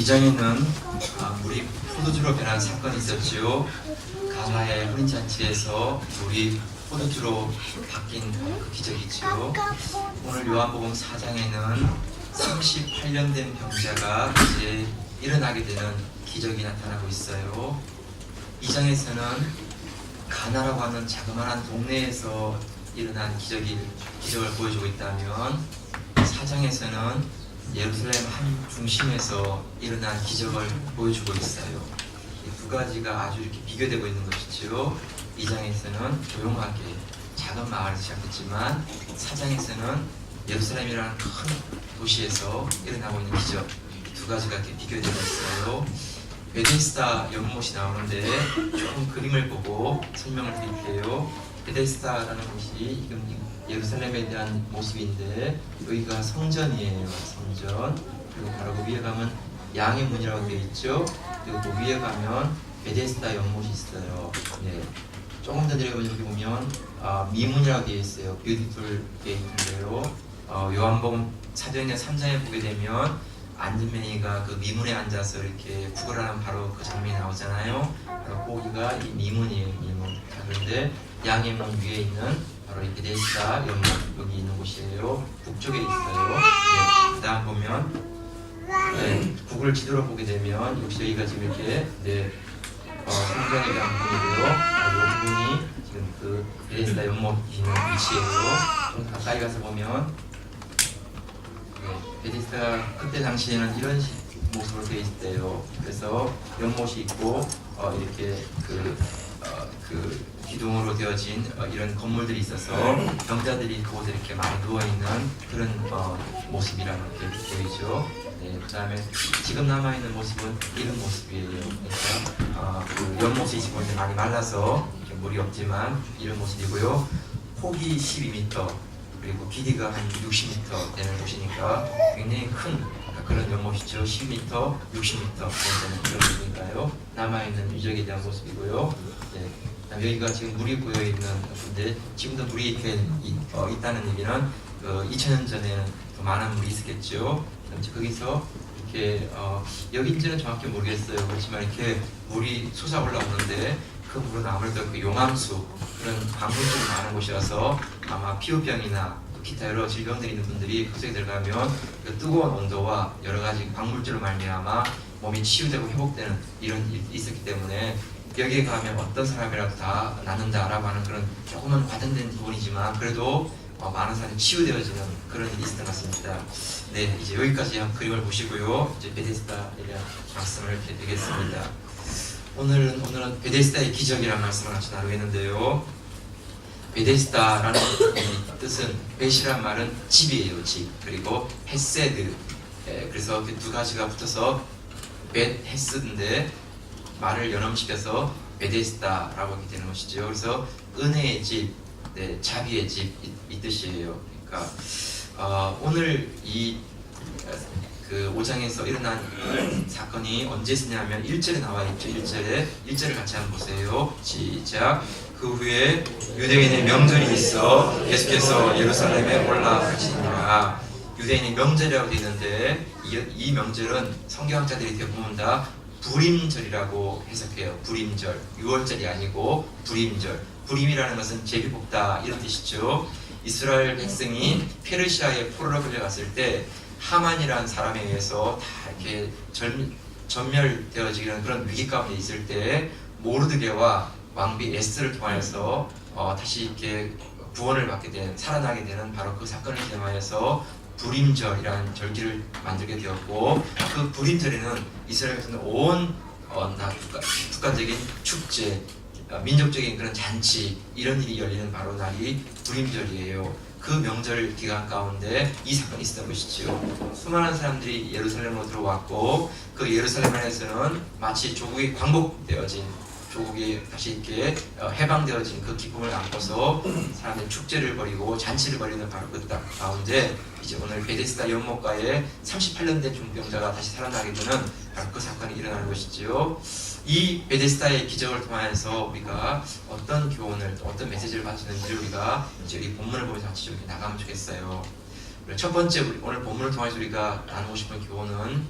2장에는 물이 포도주로 변한 사건이 있었지요. 가나의 혼인잔치에서 물이 포도주로 바뀐 그 기적이지요. 오늘 요한복음 4장에는 38년 된 병자가 이제 일어나게 되는 기적이 나타나고 있어요. 2장에서는 가나라고 하는 자그마한 동네에서 일어난 기적을 보여주고 있다면 4장에서는 예루살렘 한 중심에서 일어난 기적을 보여주고 있어요. 이 두 가지가 아주 이렇게 비교되고 있는 것이죠. 2장에서는 조용하게 작은 마을에서 시작했지만 4장에서는 예루살렘이라는 큰 도시에서 일어나고 있는 기적, 두 가지가 이렇게 비교되고 있어요. 베데스다 연못이 나오는데 조금 그림을 보고 설명을 드릴게요. 베데스다라는 곳이 지금 예루살렘에 대한 모습인데 여기가 성전이에요. 성전. 그리고 바로 그 위에 가면 양의 문이라고 되어 있죠. 그리고 그 위에 가면 베데스다 연못이 있어요. 네. 조금 더 내려가면 여기 보면 미문이라고 되어 있어요. 뷰티풀 게이트인데요. 요한복음 사도행전 3장에 보게 되면 안드메이가 그 미문에 앉아서 이렇게 구걸하는 바로 그 장면이 나오잖아요. 거기가 이 미문이에요. 미문. 그런데 양의 문 위에 있는 바로 이 베데스다 연못 여기 있는 곳이에요. 북쪽에 있어요. 네. 그다음 보면 구글 지도로 보게 되면 역시 여기가 지금 이렇게 성전에 대한 부분이고요. 이 부분이 지금 그 베데스다 연못 있는 위치예요. 좀 가까이 가서 보면 베데스다가 그때 당시에는 이런 모습으로 되어 있대요. 그래서 연못이 있고 이렇게 그 기둥으로 되어진 이런 건물들이 있어서 병자들이 그곳에 이렇게 많이 누워 있는 그런 모습이라는 게 보이죠. 네, 그다음에 지금 남아 있는 모습은 이런 모습이에요. 그러니까 그 연못이 지금 이제 많이 말라서 물이 없지만 이런 모습이고요. 폭이 12m 그리고 길이가 한 60m 되는 곳이니까 굉장히 큰 그런 연못이죠. 10m, 60m 되는 그런 곳이니까요. 남아있는 유적에 대한 모습이고요. 네. 여기가 지금 물이 고여있는 곳인데 지금도 물이 이렇게 있다는 얘기는 2000년 전에는 더 많은 물이 있었겠죠. 거기서 이렇게 여기인지는 정확히 모르겠어요. 그렇지만 이렇게 물이 솟아 올라오는데 그 물은 아무래도 그 용암수 그런 광물질이 많은 곳이라서 아마 피부병이나 기타 여러 질병들이 있는 분들이 그쪽에 들어가면 그 뜨거운 온도와 여러 가지 광물질로 말미암아 몸이 치유되고 회복되는 이런 일이 있었기 때문에 여기에 가면 어떤 사람이라도 다 낫는다라고 하는 그런 조금은 과장된 부분이지만 그래도 많은 사람이 치유되어지는 그런 일이 있었던 것 같습니다. 네, 이제 여기까지 한 그림을 보시고요. 이제 베데스다에 대한 말씀을 이렇게 드리겠습니다. 오늘은 베데스다의 기적이라는 말씀을 같이 나누겠는데요. 베데스다라는 뜻은 벳이란 말은 집이에요. 집. 그리고 헤세드. 그래서 그 두 가지가 붙어서 벳 헤스드인데 말을 연음시켜서 베데스다라고 하게 되는 것이죠. 그래서 은혜의 집, 자비의 집 이 뜻이에요. 그러니까 오늘 그 5장에서 일어난 사건이 언제 있었냐면 1절에 나와 있죠. 1절을 같이 한번 보세요. 시작. 그 후에 유대인의 명절이 있어 계속해서 예루살렘에 올라가시니라. 유대인의 명절이라고 되어 있는데 이 명절은 성경학자들이 대부분 다 불임절이라고 해석해요. 불임절. 6월절이 아니고 불임절. 불임이라는 것은 제비 뽑다 이런 뜻이죠. 이스라엘 백성이 페르시아의 포로로 끌려갔을 때 하만이라는 사람에 의해서 다 이렇게 전멸되어지는 그런 위기 가운데 있을 때 모르드게와 왕비 에스더를 통하여서 다시 이렇게 구원을 받게 된 살아나게 되는 바로 그 사건을 기념하여서 불임절이라는 절기를 만들게 되었고 그 불임절에는 이스라엘에서는 온 국가적인 축제, 민족적인 그런 잔치 이런 일이 열리는 바로 날이 불임절이에요. 그 명절 기간 가운데 이 사건이 있었던 것이죠. 수많은 사람들이 예루살렘으로 들어왔고 그 예루살렘 안에서는 마치 조국이 광복되어진 조국이 다시 이렇게 해방되어진 그 기쁨을 안고서 사람들이 축제를 벌이고 잔치를 벌이는 바로 그 가운데 이제 오늘 베데스다 연못가에 38년 된 중병자가 다시 살아나게 되는 바로 그 사건이 일어나는 것이지요. 이 베데스다의 기적을 통해서 우리가 어떤 교훈을 또 어떤 메시지를 받을 수 있는지 우리가 이제 이 본문을 보면서 같이 좀 나가면 좋겠어요. 첫 번째 오늘 본문을 통해서 우리가 나누고 싶은 교훈은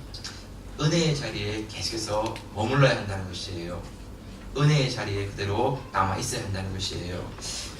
은혜의 자리에 계속해서 머물러야 한다는 것이에요. 은혜의 자리에 그대로 남아 있어야 한다는 것이에요.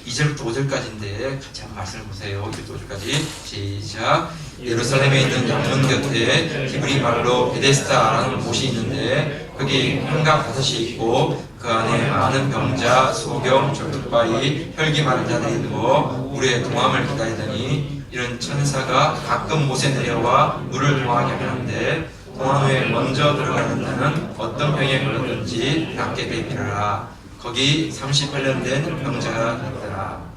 2절부터 5절까지인데 같이 한번 말씀을 보세요. 2절부터 5절까지 시작. 예루살렘에 있는 양문 곁에 히브리 말로 베데스다라는 곳이 있는데 거기 한강 5이 있고 그 안에 많은 병자, 소경, 절뚝바위, 혈기 많은 자들이 누워 물의 동함을 기다리더니 이런 천사가 가끔 못에 내려와 물을 동하게 하는데 동안 후에 먼저 들어가는 자는 어떤 병에 걸렸든지 낫게 되리라. 거기 38년 된 병자가 있더라.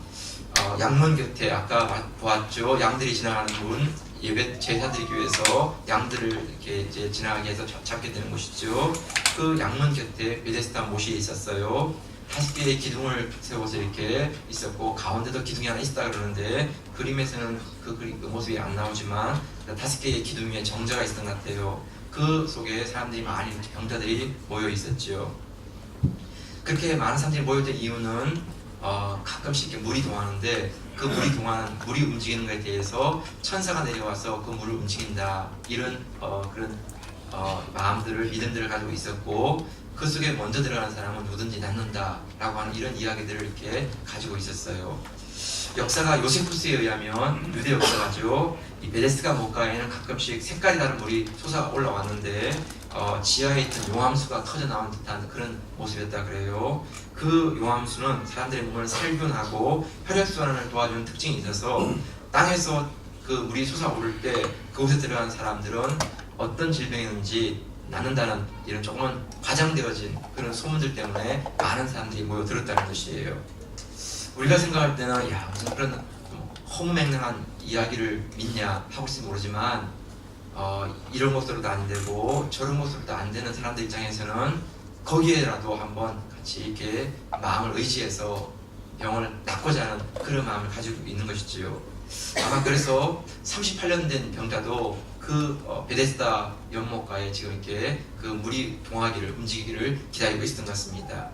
양문 곁에 아까 보았죠. 양들이 지나가는 문, 예배 제사 드리기 위해서 양들을 이렇게 이제 지나가게 해서 잡게 되는 곳이죠. 그 양문 곁에 베데스다 못이 있었어요. 5개의 기둥을 세워서 이렇게 있었고 가운데도 기둥이 하나 있다 그러는데 그림에서는 그 모습이 안 나오지만 5개의 기둥 위에 정자가 있었던 것 같아요. 그 속에 사람들이 많이 병자들이 모여 있었죠. 그렇게 많은 사람들이 모여있던 이유는 가끔씩 이렇게 물이 동하는데 그 물이 움직이는 것에 대해서 천사가 내려와서 그 물을 움직인다 이런 그런 마음들을 믿음들을 가지고 있었고 그 속에 먼저 들어가는 사람은 누구든지 낫는다 라고 하는 이런 이야기들을 이렇게 가지고 있었어요. 역사가 요세푸스에 의하면 유대 역사가죠. 이 베데스다 목가에는 가끔씩 색깔이 다른 물이 솟아 올라왔는데 지하에 있던 용암수가 터져 나온 듯한 그런 모습이었다 그래요. 그 용암수는 사람들의 몸을 살균하고 혈액순환을 도와주는 특징이 있어서 땅에서 그 물이 솟아오를 때 그곳에 들어간 사람들은 어떤 질병이든지 낫는다는 이런 조금은 과장되어진 그런 소문들 때문에 많은 사람들이 모여들었다는 것이에요. 우리가 생각할 때는 야 무슨 그런 허무맹랑한 이야기를 믿냐 하고 있을지 모르지만 이런 것으로도 안 되고 저런 것으로도 안 되는 사람들 입장에서는 거기에라도 한번 같이 이렇게 마음을 의지해서 병을 낫고자 하는 그런 마음을 가지고 있는 것이지요. 아마 그래서 38년 된 병자도 그 베데스다 연못가에 지금 이렇게 그 물이 동하기를 움직이기를 기다리고 있었던 것 같습니다.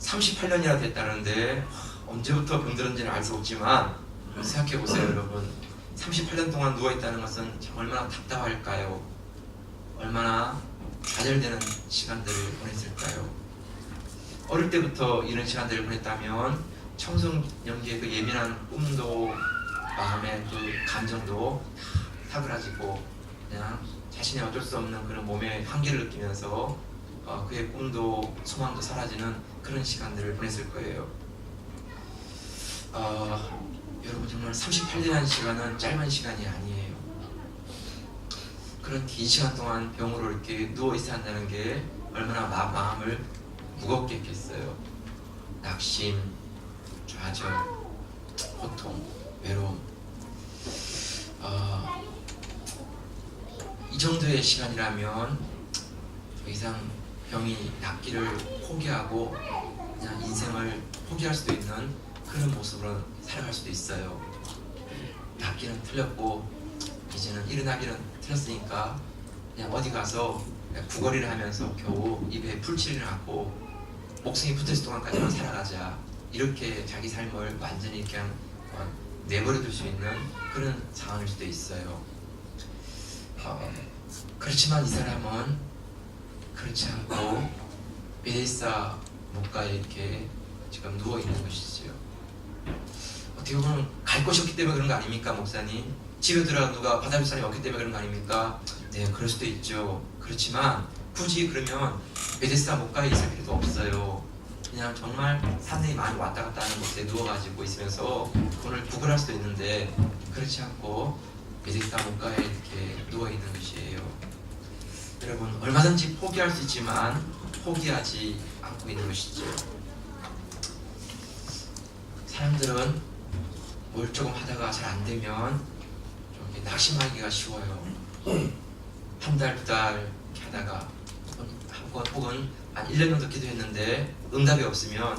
38년이나 됐다는데 언제부터 병들었는지는 알 수 없지만 생각해 보세요, 여러분. 38년 동안 누워 있다는 것은 참 얼마나 답답할까요? 얼마나 좌절되는 시간들을 보냈을까요? 어릴 때부터 이런 시간들을 보냈다면 청소년기의 그 예민한 꿈도 마음의 그 감정도 사그라지고 그냥 자신의 어쩔 수 없는 그런 몸의 한계를 느끼면서 그의 꿈도 소망도 사라지는 그런 시간들을 보냈을 거예요. 여러분 정말 38년이라는 시간은 짧은 시간이 아니에요. 그런 긴 시간 동안 병으로 이렇게 누워 있어야 한다는 게 얼마나 마음을 무겁게 했겠어요. 낙심, 좌절, 고통, 외로움. 이 정도의 시간이라면 더 이상 병이 낫기를 포기하고 그냥 인생을 포기할 수도 있는 그런 모습으로 살아갈 수도 있어요. 낫기는 틀렸고 이제는 일어나기는 틀렸으니까 그냥 어디 가서 구걸이를 하면서 겨우 입에 풀칠을 하고 목숨이 붙어있을 동안까지만 살아가자 이렇게 자기 삶을 완전히 그냥 내버려둘 수 있는 그런 상황일 수도 있어요. 그렇지만 이 사람은 그렇지 않고 베데스다 목가에 이렇게 지금 누워 있는 것이지요. 어떻게 보면 갈 곳이 없기 때문에 그런 거 아닙니까, 목사님? 집에 들어가 누가 받아줄 사람이 없기 때문에 그런 거 아닙니까? 네, 그럴 수도 있죠. 그렇지만 굳이 그러면 베데스다 목가에 있을 필요도 없어요. 그냥 정말 사람들이 많이 왔다 갔다 하는 곳에 누워가지고 있으면서 오늘 구걸할 수도 있는데 그렇지 않고 베데스다 목가에 이렇게 누워있는 것이에요. 여러분 얼마든지 포기할 수 있지만 포기하지 않고 있는 것이죠. 사람들은 뭘 조금 하다가 잘 안 되면 좀 낙심하기가 쉬워요. 한 달, 두 달 이렇게 하다가 혹은 한 1년 정도 기도했는데 응답이 없으면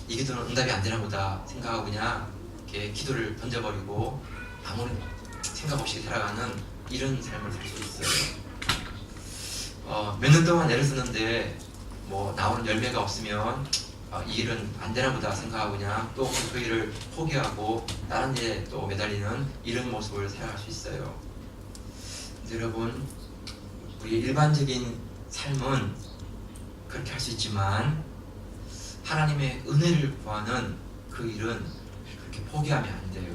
이 기도는 응답이 안 되나 보다 생각하고 그냥 이렇게 기도를 던져버리고 아무런 생각 없이 살아가는 이런 삶을 살 수 있어요. 몇 년 동안 애를 썼는데 뭐 나오는 열매가 없으면 이 일은 안 되나 보다 생각하고 그냥 또 그 일을 포기하고 다른 일에 또 매달리는 이런 모습을 살아갈 수 있어요. 여러분 우리 일반적인 삶은 그렇게 할 수 있지만 하나님의 은혜를 구하는 그 일은 그렇게 포기하면 안 돼요.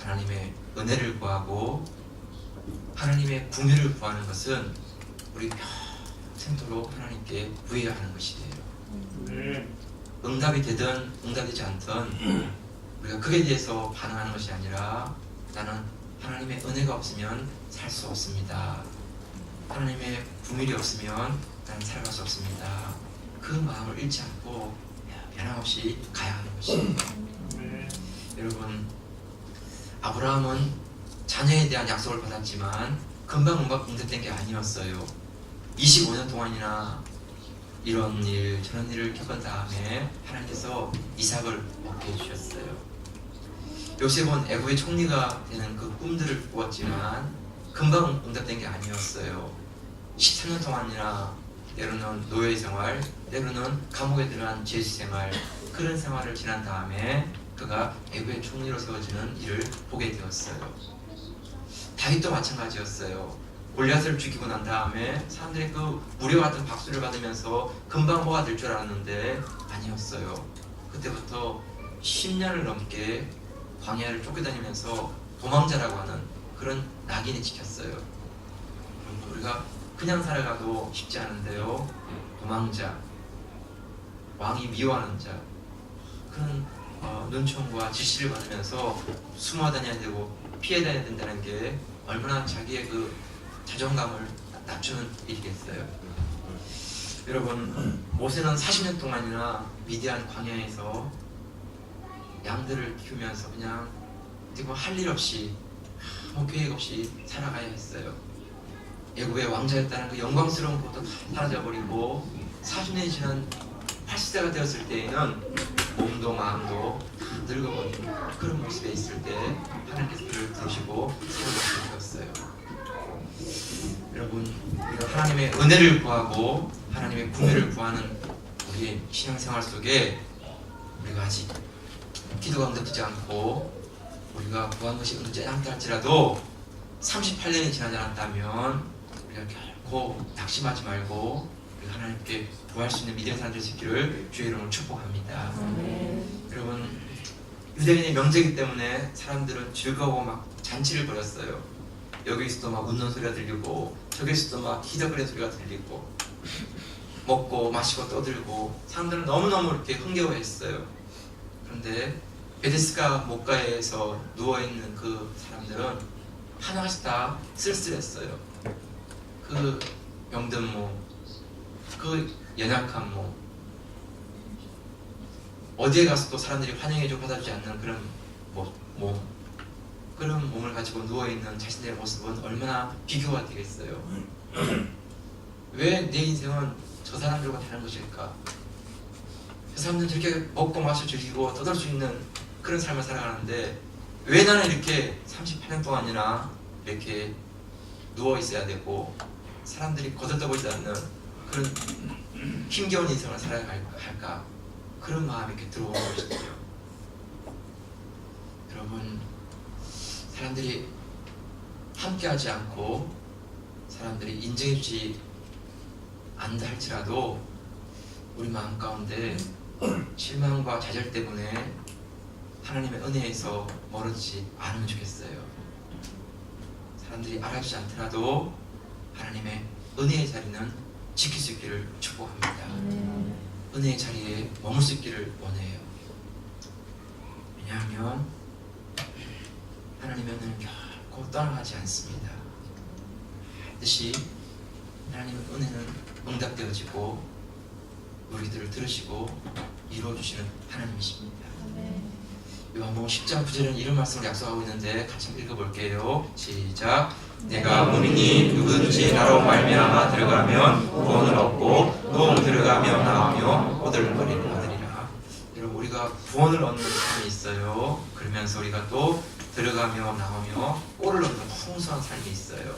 하나님의 은혜를 구하고 하나님의 궁유를 구하는 것은 우리 평생도록 하나님께 구해야 하는 것이에요. 응답이 되든 응답되지 않든 우리가 그에 대해서 반응하는 것이 아니라 나는 하나님의 은혜가 없으면 살 수 없습니다. 하나님의 궁율이 없으면 나는 살아갈 수 없습니다. 그 마음을 잃지 않고 변함없이 가야 하는 것이에요. 여러분, 아브라함은 자녀에 대한 약속을 받았지만 금방 응답된 게 아니었어요. 25년 동안이나 이런 일 저런 일을 겪은 다음에 하나님께서 이삭을 얻게 해주셨어요. 요셉은 애굽의 총리가 되는 그 꿈들을 꾸었지만 금방 응답된 게 아니었어요. 13년 동안이나 때로는 노예 생활, 때로는 감옥에 들어간 죄수 생활, 그런 생활을 지난 다음에 그가 애굽의 총리로 세워지는 일을 보게 되었어요. 다윗도 마찬가지였어요. 골리앗을 죽이고 난 다음에 사람들이 그 무려 같은 박수를 받으면서 금방 뭐가 될 줄 알았는데 아니었어요. 그때부터 10년을 넘게 광야를 쫓겨다니면서 도망자라고 하는 그런 낙인이 찍혔어요. 우리가 그냥 살아가도 쉽지 않은데요, 도망자, 왕이 미워하는 자, 그런 눈총과 지시를 받으면서 숨어 다녀야 되고 피해 다녀야 된다는 게 얼마나 자기의 그 자존감을 낮추는 일이겠어요. 여러분, 모세는 40년 동안이나 위대한 광야에서 양들을 키우면서 그냥 할 일 없이 아무 계획 없이 살아가야 했어요. 애굽의 왕자였다는 그 영광스러운 것도 다 사라져버리고 40년이 지난 80세가 되었을 때에는 몸도 마음도 다 늙어버린 그런 모습에 있을 때 하나님께서 그를 부르시고 세워주시게 되었어요. 여러분, 우리가 하나님의 은혜를 구하고 하나님의 궁유를 구하는 우리의 신앙생활 속에 우리가 아직 기도가 응답되지 않고 우리가 구한 것이 응답되지 않다 할지라도 38년이 지나지 않았다면 우리가 결코 낙심하지 말고 우리가 하나님께 구할 수 있는 믿음의 사람들 있기를 주의 이름으로 축복합니다. 여러분, 유대인의 명제이기 때문에 사람들은 즐거워 막 잔치를 벌였어요. 여기서도 막 웃는 소리가 들리고 저기서도 막 희덕거리는 소리가 들리고 먹고 마시고 떠들고 사람들은 너무너무 이렇게 흥겨워했어요. 그런데 베데스가 목가에서 누워있는 그 사람들은 하나씩 다 쓸쓸했어요. 그 병든 몸, 그 연약한 몸, 어디에 가서도 사람들이 환영해주고 받아주지 않는 그런 몸, 그런 몸을 가지고 누워있는 자신들의 모습은 얼마나 비교가 되겠어요. 왜 내 인생은 저 사람들과 다른 것일까? 저 사람들은 저렇게 먹고 마시고 즐기고 떠들 수 있는 그런 삶을 살아가는데 왜 나는 이렇게 38년 동안이나 이렇게 누워있어야 되고 사람들이 거들떠보지 않는 그런 힘겨운 인생을 살아야 할까? 그런 마음이 이렇게 들어오는 것이죠. 여러분, 사람들이 함께하지 않고 사람들이 인정해주지 않는다 할지라도 우리 마음 가운데 실망과 좌절 때문에 하나님의 은혜에서 멀어지지 않으면 좋겠어요. 사람들이 알아주지 않더라도 하나님의 은혜의 자리는 지킬 수 있기를 축복합니다. 은혜의 자리에 머물 수 있기를 원해요. 왜냐하면 하나님의 은혜는 결코 떠나가지 않습니다. 반드시 하나님의 은혜는 응답되어지고 우리들을 들으시고 이루어주시는 하나님이십니다. 요한복음 10장 9절은 이런 말씀을 약속하고 있는데 같이 한번 읽어볼게요. 시작. 내가 문이니 누구든지 나로 말미암아 들어가면 구원을 얻고 또 들어가며 나오며 얻을 거리를 얻으리라. 여러분, 우리가 구원을 얻는 삶이 있어요. 그러면서 우리가 또 들어가며 나오며 꼴을 얻는 풍성한 삶이 있어요.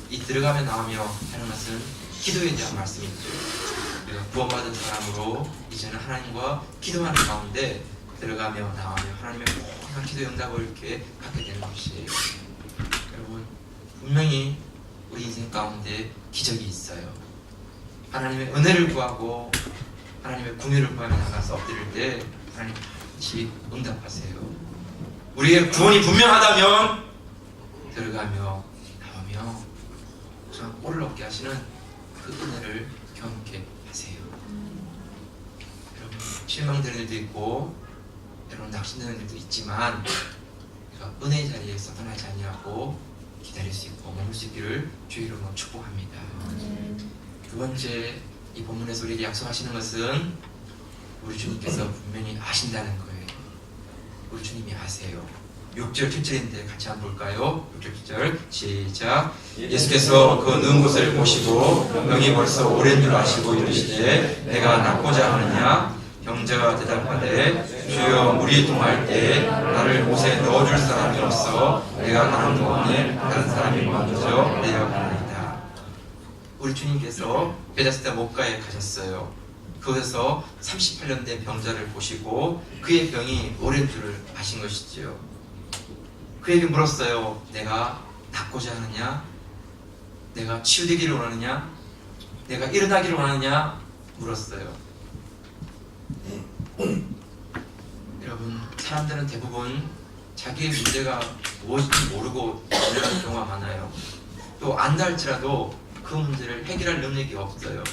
이 들어가며 나오며 하는 것은 기도에 대한 말씀이죠. 우리가 구원받은 사람으로 이제는 하나님과 기도하는 가운데 들어가며 나오며 하나님의 모든 기도의 응답을 이렇게 갖게 되는 것이에요. 여러분, 분명히 우리 인생 가운데 기적이 있어요. 하나님의 은혜를 구하고 하나님의 궁유를 구하며 나가서 엎드릴 때 하나님 반드시 응답하세요. 우리의 구원이 분명하다면 들어가며 나오며 정말 꼴을 얻게 하시는 그 은혜를 경험케 하세요. 여러분 실망되는 일도 있고 여러분 낙심되는 일도 있지만 은혜의 자리에서 떠나지 아니하고 기다릴 수 있고 머물 수 있기를 주의 이름으로 축복합니다. 두 번째, 이 본문에서 우리에게 약속하시는 것은 우리 주님께서 분명히 아신다는 거예요. 우리 주님이 아세요. 6절 7절인데 같이 한번 볼까요? 6절 7절 시작. 예수께서 그 누운 곳을 보시고 병이 벌써 오랜 줄 아시고 이르시되 내가 낫고자 하느냐? 병자가 대답하되 주여 물이 동할 때 나를 못에 넣어줄 사람이 없어 내가 가는 동안에 다른 사람이 먼저 내려가나이다. 우리 주님께서 베다스다 목가에 가셨어요. 그곳에서 38년 된 병자를 보시고 그의 병이 오랜 줄을 아신 것이지요. 그에게 물었어요. 내가 낫고자 하느냐? 내가 치유되기를 원하느냐? 내가 일어나기를 원하느냐? 물었어요. 여러분, 사람들은 대부분 자기의 문제가 무엇인지 모르고 지나가는 경우가 많아요. 또 안다 할지라도 그 문제를 해결할 능력이 없어요.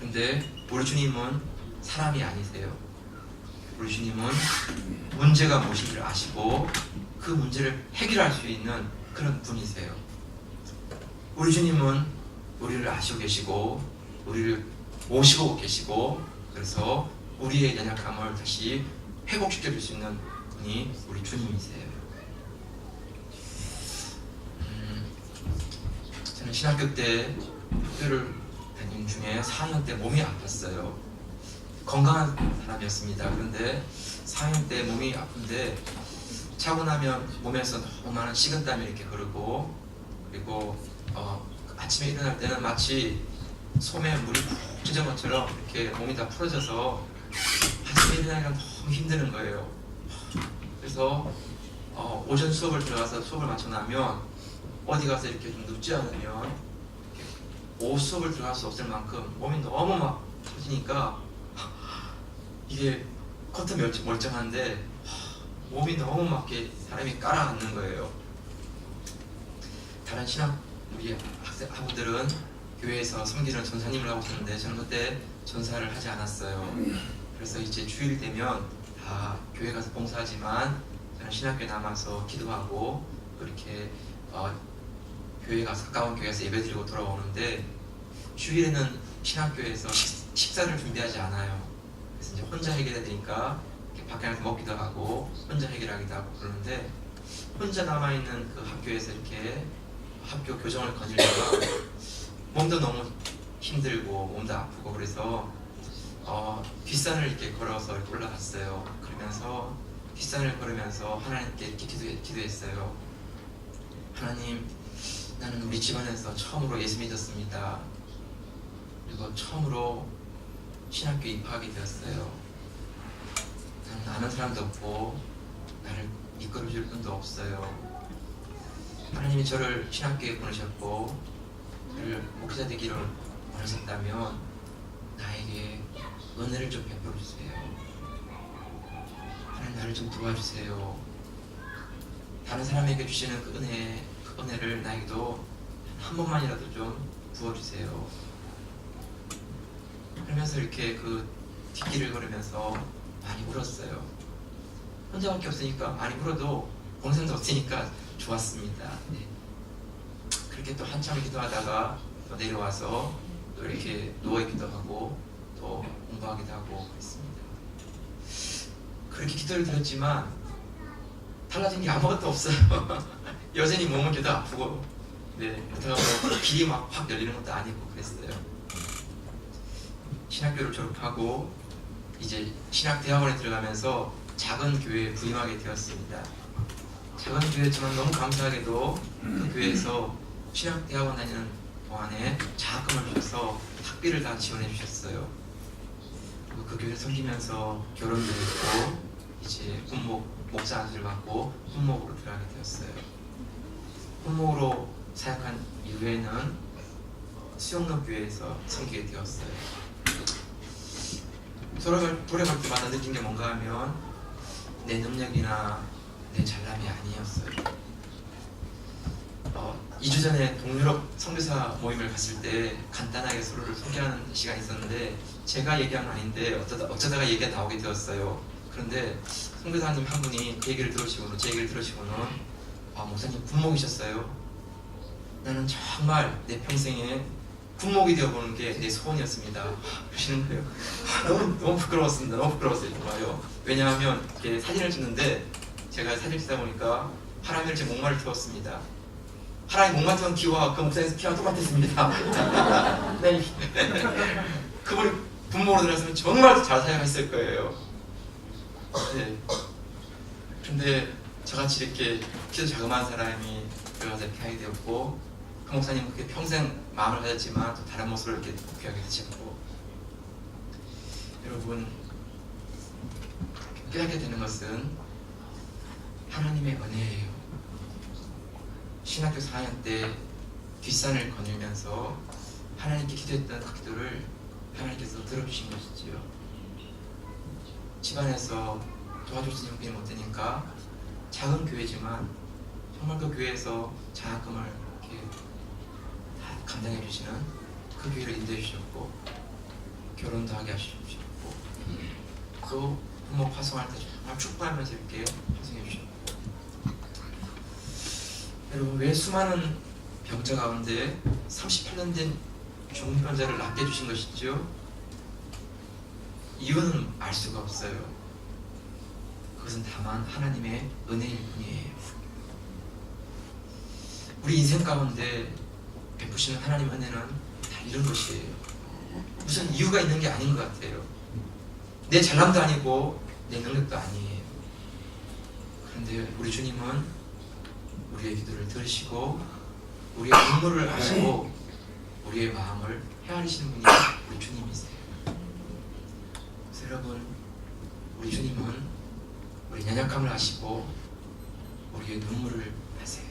근데 우리 주님은 사람이 아니세요. 우리 주님은 문제가 무엇인지를 아시고 그 문제를 해결할 수 있는 그런 분이세요. 우리 주님은 우리를 아시고 계시고 우리를 모시고 계시고 그래서 우리의 연약함을 다시 회복시켜 줄 수 있는 분이 우리 주님이세요. 저는 신학교 때 학교를 다니는 중에 4학년 때 몸이 아팠어요. 건강한 사람이었습니다. 그런데 4학년 때 몸이 아픈데 자고 나면 몸에서 너무 많은 식은땀이 이렇게 흐르고 그리고 아침에 일어날 때는 마치 솜에 물이 푹 젖은 것처럼 이렇게 몸이 다 풀어져서 아침에 일어나기가 너무 힘드는 거예요. 그래서 오전 수업을 들어가서 수업을 마쳐 나면 어디 가서 이렇게 좀 눕지 않으면 오후 수업을 들어갈 수 없을 만큼 몸이 너무 막 터지니까 이게 겉은 멀쩡한데 몸이 너무 막 이렇게 사람이 깔아앉는 거예요. 다른 신학 우리 학부들은 교회에서 섬기는 전사님을 하고 있는데 저는 그때 전사를 하지 않았어요. 그래서 이제 주일 되면 다 교회 가서 봉사하지만 저는 신학교에 남아서 기도하고 이렇게 교회 가서 가까운 교회에서 예배드리고 돌아오는데 주일에는 신학교에서 식사를 준비하지 않아요. 그래서 이제 혼자 해결해야 되니까 밖에 나가서 먹기도 하고 혼자 해결하기도 하고 그러는데 혼자 남아있는 그 학교에서 이렇게 학교 교정을 거닐다가 몸도 너무 힘들고 몸도 아프고 그래서 뒷산을 이렇게 걸어서 이렇게 올라갔어요. 그러면서 뒷산을 걸으면서 하나님께 기도했어요. 하나님, 나는 우리 집안에서 처음으로 예수 믿었습니다. 그리고 처음으로 신학교에 입학하게 되었어요. 나는 아는 사람도 없고 나를 이끌어줄 분도 없어요. 하나님이 저를 신학교에 보내셨고 저를 목사 되기를 원하셨다면 나에게 은혜를 좀 베풀어 주세요. 하나님, 나를 좀 도와주세요. 다른 사람에게 주시는 그 은혜를 나에게도 한 번만이라도 좀 부어주세요. 그러면서 이렇게 그 뒷길을 걸으면서 많이 울었어요. 혼자밖에 없으니까 많이 울어도 동생도 없으니까 좋았습니다. 네. 그렇게 또 한참 기도하다가 또 내려와서 또 이렇게 누워있기도 하고 또 공부하기도 하고 그랬습니다. 그렇게 기도를 드렸지만 달라진 게 아무것도 없어요. 여전히 몸은 계속 아프고 그렇다고 길이 막 확 열리는 것도 아니고 그랬어요. 신학교를 졸업하고 이제 신학대학원에 들어가면서 작은 교회에 부임하게 되었습니다. 작은 교회였지만 너무 감사하게도 그 교회에서 신학대학원 다니는 동안에 장학금을 주셔서 학비를 다 지원해 주셨어요. 그리고 그 교회를 섬기면서 결혼도 했고 이제 목사 안수를 받고 훈목으로 들어가게 되었어요. 훈목으로 사역한 이후에는 수영로 교회에서 섬기게 되었어요. 돌아갈 때마다 느낀 게 뭔가 하면 내 능력이나 내 잘남이 아니었어요. 2주 전에 동유럽 선교사 모임을 갔을 때 간단하게 서로를 소개하는 시간이 있었는데 제가 얘기한 건 아닌데 어쩌다가 얘기가 나오게 되었어요. 그런데 선교사님 한 분이 그 얘기를 들으시고는 제 얘기를 들으시고는 목사님 군목이셨어요. 나는 정말 내 평생에 군목이 되어보는 게 내 소원이었습니다. 그러시는 거예요. 너무 부끄러웠습니다. 너무 부끄러웠어요. 정말요. 왜냐하면 이렇게 사진을 찍는데 제가 사진 찍다 보니까 하람이를 제 목마를 태웠습니다. 하람이 목마 태운 키와 그 목사님 키와 똑같았습니다. 네. 그분이 군목으로 들어갔으면 정말 잘 사용했을 거예요. 네. 근데 저같이 이렇게 키도 자그마한 사람이 들어가서 이렇게 하게 되었고 그 목사님은 그렇게 평생 마음을 가졌지만 또 다른 모습을 이렇게 목표하게 되셨고 여러분 깨닫게 되는 것은 하나님의 은혜예요. 신학교 4학년 때 뒷산을 거닐면서 하나님께 기도했던 그 기도를 하나님께서 들어주신 것이지요. 집안에서 도와줄 수 있는 형편이 못 되니까 작은 교회지만 정말 그 교회에서 장학금을 이렇게 다 감당해 주시는 그 교회를 인도해 주셨고 결혼도 하게 하셨고 그 부모 파송할 때 정말 축복하면서 이렇게 파송해 주셨고 여러분 왜 수많은 병자 가운데 38년 된 중병자를 낫게 해주신 것이죠? 이유는 알 수가 없어요. 그것은 다만 하나님의 은혜일 뿐이에요. 우리 인생 가운데 베푸시는 하나님의 은혜는 다 이런 것이에요. 무슨 이유가 있는 게 아닌 것 같아요. 내 잘남도 아니고 내 능력도 아니에요. 그런데 우리 주님은 우리의 기도를 들으시고 우리의 눈물을 아시고 우리의 마음을 헤아리시는 분이 우리 주님이세요. 그래서 여러분 우리 주님은 우리 연약함을 아시고 우리의 눈물을 아세요.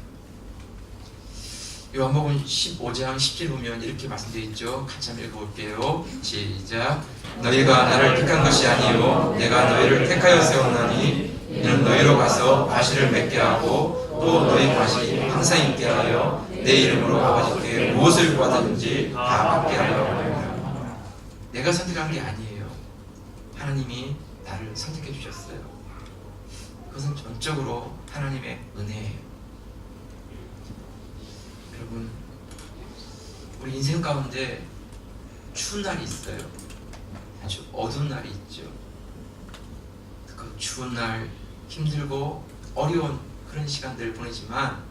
요한복음 15장 10절 보면 이렇게 말씀되어 있죠. 같이 한번 읽어볼게요. 시작. 너희가 나를 택한 것이 아니요 내가 너희를 택하여 세웠나니 이는 너희로 가서 과실을 맺게 하고 또 너희 과실이 항상 있게 하여 내 이름으로 아버지께 무엇을 구하든지 다 받게 하려 합니다. 내가 선택한 게 아니에요. 하나님이 나를 선택해 주셨어요. 그것은 전적으로 하나님의 은혜예요. 여러분 우리 인생 가운데 추운 날이 있어요. 아주 어두운 날이 있죠. 그 추운 날 힘들고 어려운 그런 시간들을 보내지만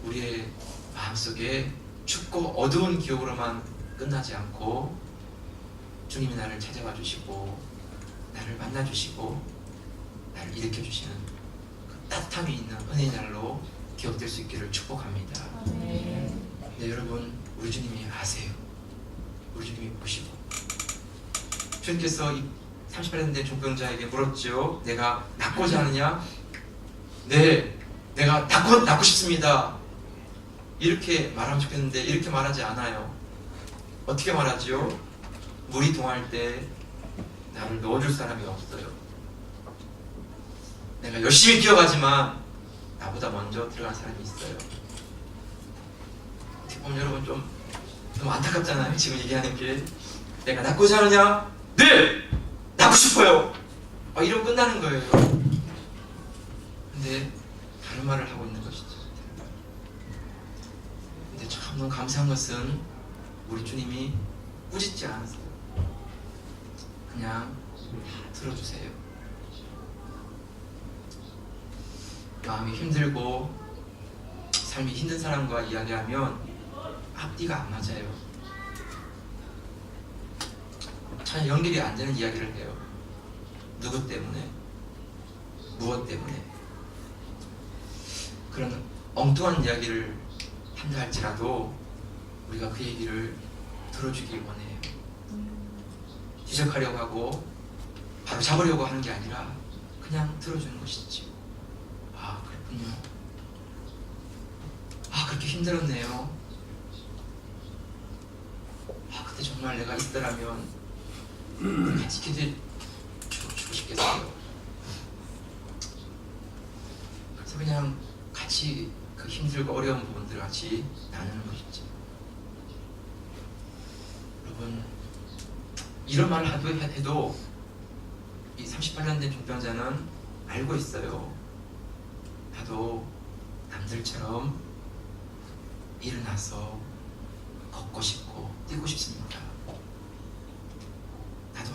우리의 마음속에 춥고 어두운 기억으로만 끝나지 않고 주님이 나를 찾아와 주시고 나를 만나 주시고 나를 일으켜 주시는 그 따뜻함이 있는 은혜의 날로 기억될 수 있기를 축복합니다. 네, 여러분 우리 주님이 아세요. 우리 주님이 보시고 주님께서 이 38년 된 중병자에게 물었죠. 내가 낫고자 하느냐? 네, 내가 낫고 싶습니다. 이렇게 말하면 좋겠는데 이렇게 말하지 않아요. 어떻게 말하죠? 물이 동할 때 나를 넣어줄 사람이 없어요. 내가 열심히 뛰어가지만 나보다 먼저 들어간 사람이 있어요. 어떻게 보면 여러분 좀 너무 안타깝잖아요. 지금 얘기하는 게 내가 낫고자 하느냐? 네! 낫고 싶어요. 이러면 끝나는 거예요. 근데 다른 말을 하고 있는 것이죠. 근데 참 너무 감사한 것은 우리 주님이 꾸짖지 않았어요. 그냥 다 들어주세요. 마음이 힘들고 삶이 힘든 사람과 이야기하면 앞뒤가 안 맞아요. 잘 연결이 안 되는 이야기를 해요. 누구 때문에? 무엇 때문에? 그런 엉뚱한 이야기를 한다 할지라도 우리가 그 얘기를 들어주기 원해요. 지적하려고 하고 바로 잡으려고 하는 게 아니라 그냥 들어주는 것이지. 그렇군요. 그렇게 힘들었네요. 그때 정말 내가 있더라면 같이 기도해 주고 싶겠어요. 그래서 그냥 같이 그 힘들고 어려운 부분들을 같이 나누는 것이죠. 여러분, 이런 말을 해도 이 38년 된 중병자는 알고 있어요. 나도 남들처럼 일어나서 걷고 싶고 뛰고 싶습니다. 나도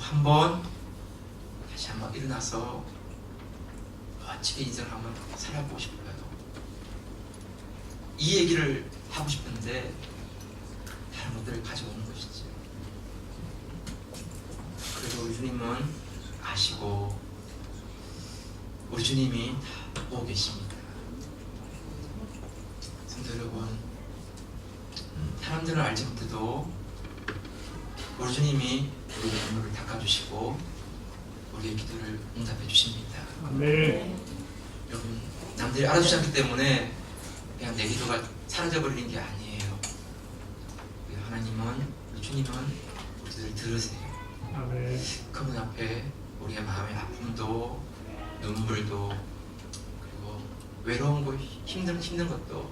다시 한번 일어나서 멋지게 인생을 한번 살아보고 싶어요. 이 얘기를 하고 싶은데 다른 것들을 가져오는 것이죠. 그래도 우리 주님은 아시고 우리 주님이 다 보고 계십니다. 성도 여러분, 사람들은 알지 못해도 우리 주님이 우리의 눈물을 닦아주시고 우리의 기도를 응답해 주십니다. 네. 여러분, 남들이 알아주지 않기 때문에 그냥 내 기도가 사라져버리는 게 아니에요. 하나님은, 우리 주님은 우리 기도를 들으세요. 아멘. 그분 앞에 우리의 마음의 아픔도 눈물도 그리고 외로운 거 힘든 것도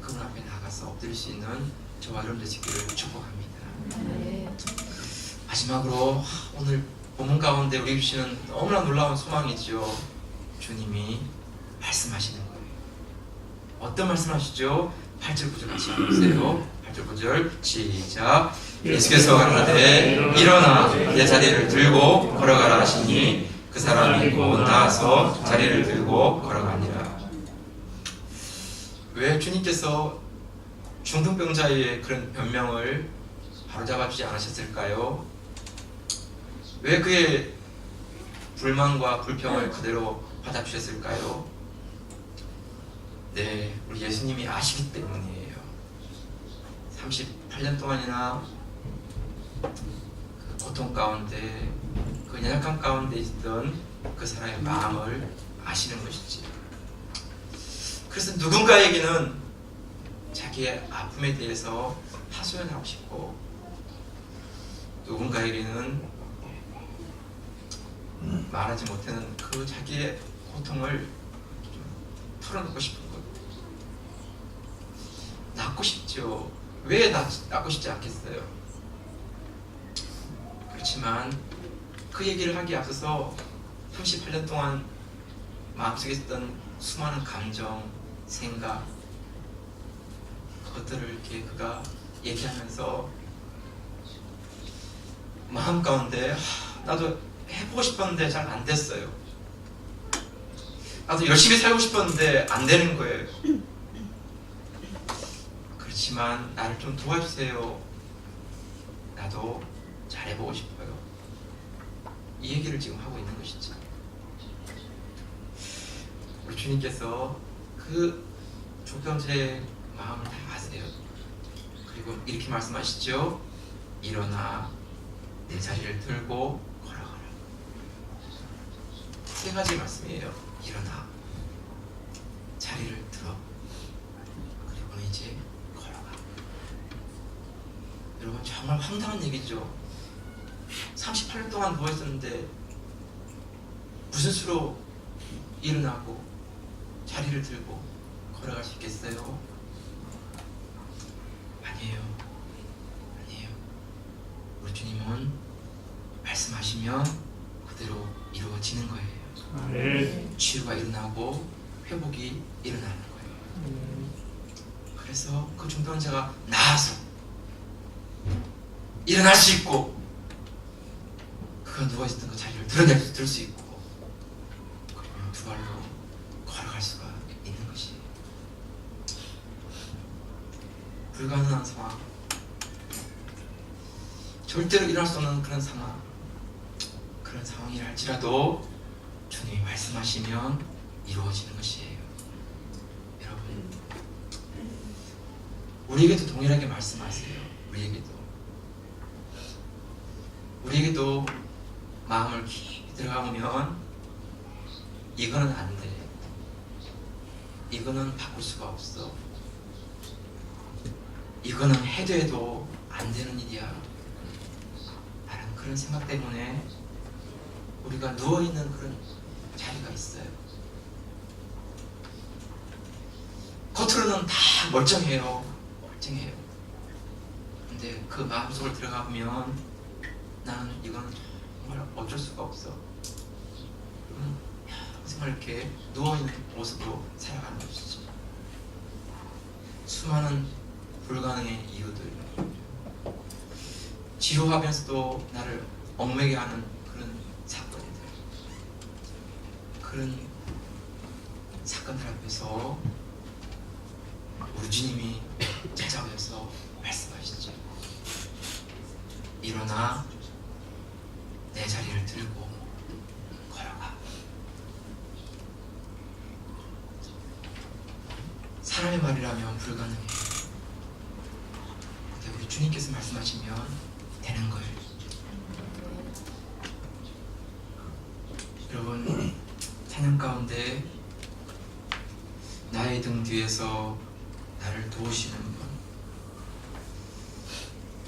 그분 앞에 나가서 엎드릴 수 있는 저와 여러분 되시기를 축복합니다. 마지막으로 오늘 본문 가운데 우리 주시는 너무나 놀라운 소망이죠. 주님이 말씀하시는 거예요. 어떤 말씀하시죠? 8절 9절 같이 읽어보세요. 8절 9절 시작. 예수께서 가라사대 일어나 내 자리를 들고 걸어가라 하시니 그 사람이 곧 나아서 자리를 들고 걸어가니라. 왜 주님께서 중풍병자의 그런 변명을 바로잡아주지 않으셨을까요? 왜 그의 불만과 불평을 그대로 받아주셨을까요? 네, 우리 예수님이 아시기 때문이에요. 38년 동안이나 그 고통 가운데, 그 연약함 가운데 있던 그 사람의 마음을 아시는 것이지. 그래서 누군가에게는 자기의 아픔에 대해서 하소연하고 싶고, 누군가에게는 말하지 못하는 그 자기의 고통을 좀 털어놓고 싶은 것. 낫고 싶죠. 왜 낫고 싶지 않겠어요? 그렇지만 그 얘기를 하기에 앞서서 38년 동안 마음속에 있었던 수많은 감정, 생각, 그것들을 이렇게 그가 얘기하면서 마음 가운데 나도 해보고 싶었는데 잘 안 됐어요. 나도 열심히 살고 싶었는데 안 되는 거예요. 그렇지만 나를 좀 도와주세요. 나도 잘해보고 싶어요. 이 얘기를 지금 하고 있는 것이죠. 우리 주님께서 그 중병자의 마음을 다 아세요. 그리고 이렇게 말씀하시죠. 일어나 내 자리를 들고 걸어가라. 세 가지 말씀이에요. 일어나, 자리를 들어, 그리고 이제 걸어가. 여러분, 정말 황당한 얘기죠. 38년 동안 누워있었는데 무슨 수로 일어나고 자리를 들고 걸어갈 수 있겠어요? 아니에요. 우리 주님은 말씀하시면 그대로 이루어지는 거예요. 네. 치유가 일어나고 회복이 일어나는 거예요. 그래서 그 중병자가 나아서 일어날 수 있고, 그가 누워있었던 그 자리를 들 수 있고, 그러면 두 발로 걸어갈 수가 있는 것이 불가능한 상황, 절대로 일어날 수 없는 그런 상황, 그런 상황이라 할지라도 주님이 말씀하시면 이루어지는 것이에요. 여러분, 우리에게도 동일하게 말씀하세요. 우리에게도 마음을 깊이 들어가보면 이거는 안 돼, 이거는 바꿀 수가 없어, 이거는 해도 해도 안 되는 일이야 라는 그런 생각 때문에 우리가 누워있는 그런 자리가 있어요. 겉으로는 다 멀쩡해요. 근데 그 마음속으로 들어가 보면 나는 이거는 정말 어쩔 수가 없어. 정말 이렇게 누워있는 모습으로 살아가는 것이지. 수많은 불가능의 이유들, 지루하면서도 나를 얽매게 하는 그런 사건들, 그런 사건들 앞에서 우리 주님이 찾아오셔서 말씀하시죠. 일어나 내 자리를 들고 걸어가. 사람의 말이라면 불가능해. 근데 우리 주님께서 말씀하시면 되는 거예요. 여러분, 찬양 가운데 나의 등 뒤에서 나를 도우시는 분,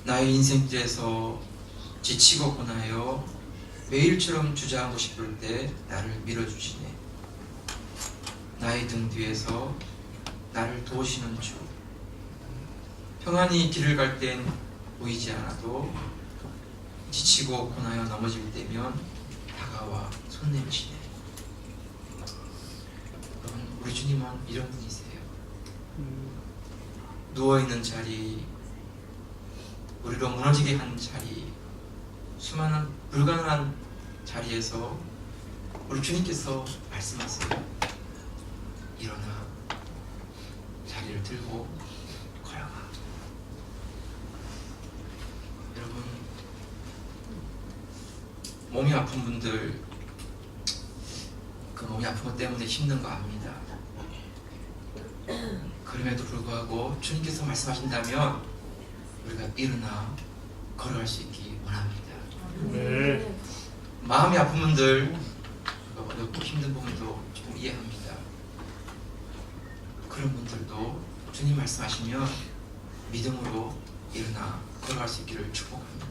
나의 인생길에서 지치고 고나여 매일처럼 주저하고 싶을 때 나를 밀어주시네. 나의 등 뒤에서 나를 도우시는 주, 평안히 길을 갈 땐 보이지 않아도 지치고 고나여 넘어질 때면 다가와 손 내미시네. 여러분, 우리 주님은 이런 분이세요. 누워있는 자리, 우리로 무너지게 한 자리, 수많은 불가능한 자리에서 우리 주님께서 말씀하세요. 일어나 자리를 들고 걸어가. 여러분, 몸이 아픈 분들, 그 몸이 아픈 것 때문에 힘든 거 압니다. 그럼에도 불구하고 주님께서 말씀하신다면 우리가 일어나 걸어갈 수 있기 원합니다. 네. 마음이 아픈 분들, 어렵고 힘든 부분도 조금 이해합니다. 그런 분들도 주님 말씀하시면 믿음으로 일어나 걸어갈 수 있기를 축복합니다.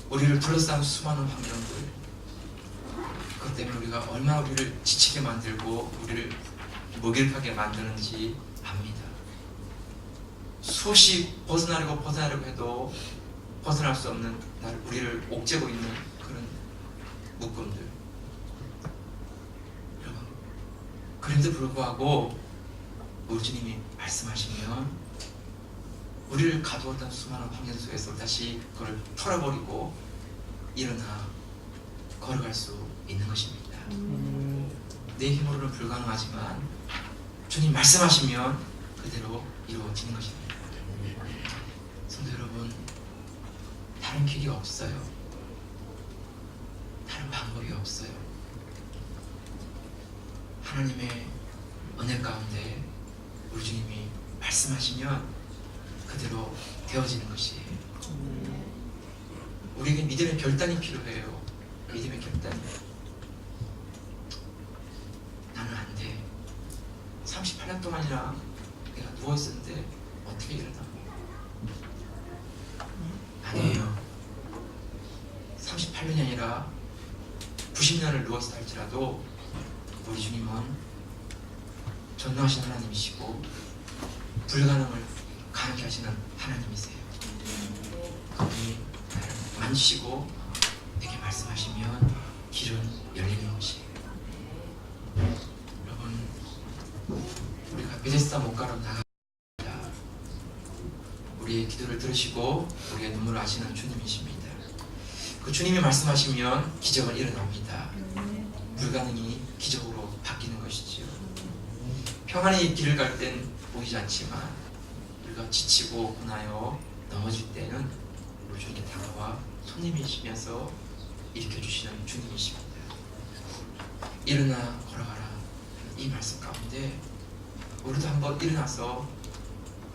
우리를 둘러싼 수많은 환경들, 그것 때문에 우리가 얼마나 우리를 지치게 만들고 우리를 무기력하게 만드는지 압니다. 수없이 벗어나려고 해도 벗어날 수 없는 우리를 옥죄고 있는 그런 묶음들. 여러분, 그런데 불구하고 우리 주님이 말씀하시면 우리를 가두었던 수많은 환경 속에서 다시 그걸 털어버리고 일어나 걸어갈 수 있는 것입니다. 내 힘으로는 불가능하지만 주님 말씀하시면 그대로 이루어지는 것입니다. 성도 여러분, 다른 길이 없어요. 다른 방법이 없어요. 하나님의 은혜 가운데 우리 주님이 말씀하시면 그대로 되어지는 것이에요. 우리에게 믿음의 결단이 필요해요. 믿음의 결단. 나는 안 돼. 38년 동안이나 내가 누워있었는데 어떻게 일어나? 아니에요. 38년이 아니라 90년을 누워있다 할지라도 우리 주님은 전능하신 하나님이시고 불가능을 가능케 하시는 하나님이세요. 그분이 나를 만지시고 내게 말씀하시면 길은 열리는 것이에요. 여러분, 우리가 베데스다 목가로 나갑니다. 우리의 기도를 들으시고 우리의 눈물을 아시는 주님이십니다. 그 주님이 말씀하시면 기적은 일어납니다. 불가능이 기적으로 바뀌는 것이지요. 평안히 길을 갈 땐 보이지 않지만 우리가 지치고 고나여 넘어질 때는 우리 주님께 다가와 손님이시면서 일으켜주시는 주님이십니다. 일어나 걸어가라. 이 말씀 가운데 우리도 한번 일어나서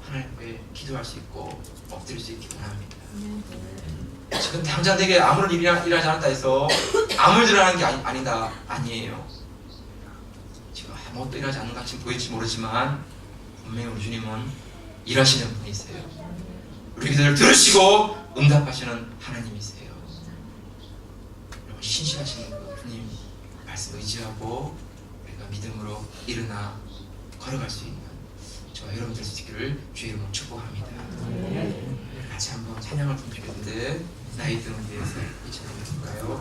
하나님 앞에 기도할 수 있고 엎드릴 수 있기 원합니다. 지금 당장 내게 아무런 일이 일하지 않았다 해서 아무 일을 하는 게 아니에요. 지금 아무것도 일하지 않는 것 같이 보일지 모르지만 분명히 우리 주님은 일하시는 분이세요. 우리 기도를 들으시고 응답하시는 하나님이세요. 여러분 신실하신 그 주님 말씀 의지하고 우리가 믿음으로 일어나 걸어갈 수 있는 저와 여러분 될 수 있기를 주의 이름으로 축복합니다. 같이 한번 찬양을 부르겠는데 나의 등을 위해서 이 찬양을 해볼까요?